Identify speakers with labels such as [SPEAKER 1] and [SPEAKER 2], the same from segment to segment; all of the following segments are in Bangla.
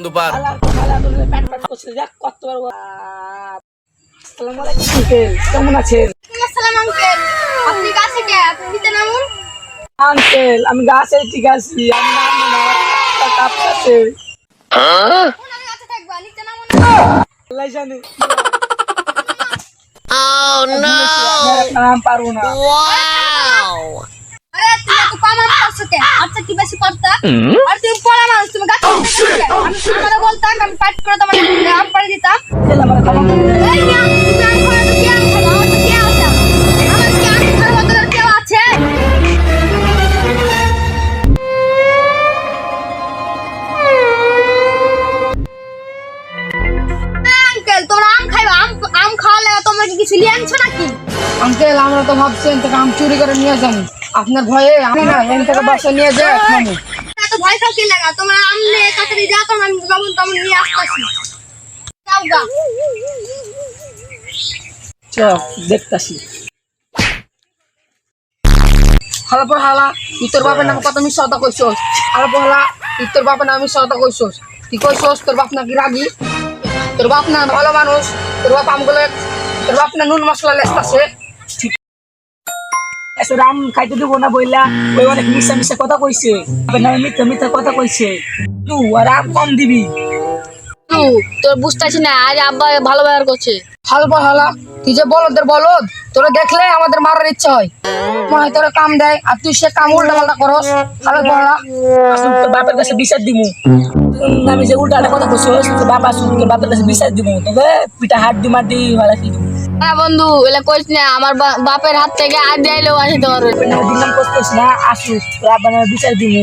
[SPEAKER 1] দুপার
[SPEAKER 2] কেমন আছেন?
[SPEAKER 3] আসসালামু আঙ্কেল, আপনি কাছে কে? আপনি নিচে নামুন।
[SPEAKER 2] আঙ্কেল আমি গাছে ঠিক আছি, আমি নামবো না, রাস্তা কাঁপতাছে।
[SPEAKER 3] কোন আমি কাছে থাকবো, নিচে নামুন না।
[SPEAKER 2] আল্লাহ জানে।
[SPEAKER 1] Oh
[SPEAKER 2] আমি আপনার নাম পারবো না।
[SPEAKER 3] আরে তুমি এত কম আম করছো কে? আচ্ছা কি বেশি করতা? আর তুমি পড়া মানুষ, তুমি গাছে উঠতে কে? আমি আমারে বলতাম, আমি ফাইট করে তোমার আম পাড়ি দিতাম।
[SPEAKER 2] আঙ্কেল আমার ক্ষমা করে দিন।
[SPEAKER 3] এই না, তুমি আম খাওয়া তো কি আম খাবো? আমার তো কি আছে? আমার কি আম খাওয়ার মতো আর কেউ আছে? আঙ্কেল তোমরা আম খাইবা, আম খাওয়ালে তোমরা কি কিছু নিয়ে আনছো নাকি?
[SPEAKER 4] আঙ্কেল আমরা তো ভাবছি এখান থেকে আম চুরি করে নিয়ে যাবো। আপনার ভয়ে আমি না এখান থেকে বাসা নিয়ে যাই খাবো।
[SPEAKER 3] এত ভয় পাও কি লাগা? তোমরা আম নিয়ে তাড়াতাড়ি যাও, তোমরা আমি যেমন তেমন নিয়ে আসতেছি। যাও গা।
[SPEAKER 2] চল দেখতাছি।
[SPEAKER 4] হালা পর হালা তোর বাপের নামে কত মিথ্যা কথা কইছস। হালা পর হালা তোর বাপের নামে মিথ্যা কথা কইছস। তুই কইছস তোর বাপ নাকি রাগি, তোর বাপ না ভালো মানুষ, তোর বাপ আমগুলো তোর বাপ না নুন মশলা লেসতাছে।
[SPEAKER 2] এসব আম খাইতে দেবো না বইলা ওই অনেক মিশা মিশা কথা কইছে, আপনার নামে মিথ্যা মিথ্যা কথা কইছে। তুই আর আম কম দিবি।
[SPEAKER 5] তুই তোর বুঝতেছি না, আজ আব্বা ভালো ব্যবহার করছে।
[SPEAKER 4] হালা পর হালা তুই যে বলদের বলদ, তোরা দেখলে আমাদের মারার ইচ্ছা হয়। মনে হয় তোরা কাম দেয় আর তুই সে কাম উল্টা পাল্টা করস। হালা পর হালা
[SPEAKER 2] আসুন তোর বাপের কাছে বিচার দিমু। আমি যে উল্টা কথা কইছস, তোর বাবা আসুন তোর বাপের কাছে বিচার দিমু, তোকে পিঠা হাত দি মার দি ভালো কি দিমু।
[SPEAKER 5] না বন্ধু, এলা কইস না, আমার বাপের হাত থেকে আজ দিলেও আসতে পারবে।
[SPEAKER 2] দিলাম কষ্ট না, আসুক তোর আব্বা নামে বিচার দিমু।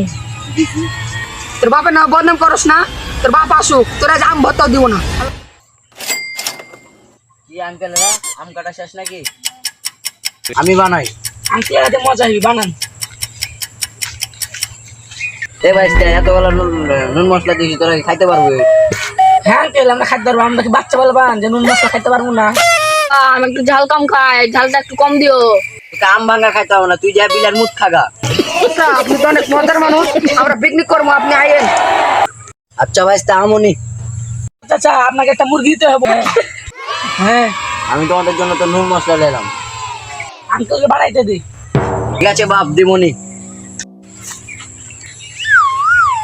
[SPEAKER 4] তোর বাপের নাম বদনাম করস না, তোর বাপ আসুক তোরা আম ভর্তাও দিব না।
[SPEAKER 6] কি আঙ্কেলরা আম কাটা শেষ নাকি? আমি বানাই।
[SPEAKER 2] আঙ্কেল এত মজা হবি বানান।
[SPEAKER 6] এ ভাই এত বেলা নুন মশলা দিয়েছি, তোরা কি খাইতে পারবে?
[SPEAKER 2] হ্যাঁ আঙ্কেল আমরা খাইতে পারবো, আমরা কি বাচ্চা বলবান যে নুন মশলা খাইতে পারবো না?
[SPEAKER 5] আমি একটু ঝাল কম খাই, ঝালটা একটু কম দিও।
[SPEAKER 6] তোকে আম ভাঙা খাইতে হবে না, তুই যা বিলার মুখ খাগা।
[SPEAKER 4] আচ্ছা, আপনি তো অনেক মজার মানুষ, আমরা পিকনিক করবো, আপনি আইয়েন।
[SPEAKER 6] আচ্ছা ভাই আমনি,
[SPEAKER 2] চাচা আপনাকে একটা মুরগি দিতে হবে। হ্যাঁ
[SPEAKER 6] আমি তোমাদের জন্য তো নুন মশলা নিলাম।
[SPEAKER 2] আঙ্কেলকে বাড়াইতে দিই।
[SPEAKER 6] ঠিক আছে বাপ দিমনি।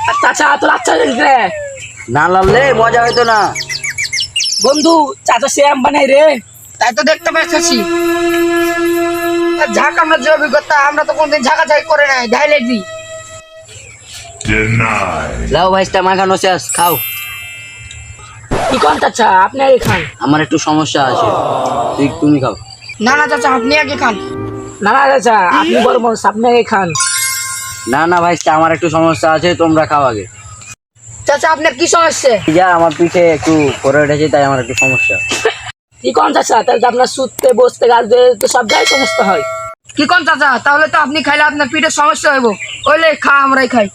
[SPEAKER 2] আর চাচা তোর আচ্ছা রে
[SPEAKER 6] না লাললে মজা হইতো না।
[SPEAKER 2] বন্ধু, চাচা সে আম বানাই রে।
[SPEAKER 4] তাই তো দেখতে পাচ্ছি ঝাঁক আমরা যে অভিজ্ঞতা, আমরা তো কোনদিন ঝাঁকাঝাঁকি করে নাই, ডাইরেক্ট দিই।
[SPEAKER 6] লাও ভাইস্তা মাখানো শেষ, খাও।
[SPEAKER 2] কি কোন চাচা আপনি আগে খান।
[SPEAKER 6] আমার একটু সমস্যা আছে, তুমি খাও।
[SPEAKER 4] না না চাচা আপনি আগে খান।
[SPEAKER 2] না না চাচা আপনি বড় মানুষ, আপনি আগে খান।
[SPEAKER 6] না না ভাইস্তা আমার একটু সমস্যা আছে, তোমরা খাও আগে।
[SPEAKER 4] চাচা আপনার কি সমস্যা?
[SPEAKER 6] যা আমার পিঠে একটু পরে উঠেছে, তাই আমার একটু সমস্যা।
[SPEAKER 2] কি কোন চাচা তাহলে তো আপনার শুতে বসতে গাছতে তো সব জায়গায় সমস্যা হয়।
[SPEAKER 4] কি কোন চাচা? তাহলে তো আপনি খাইলে আপনার পিঠের সমস্যা হইব। ওইলে খা, আমরাই খাই।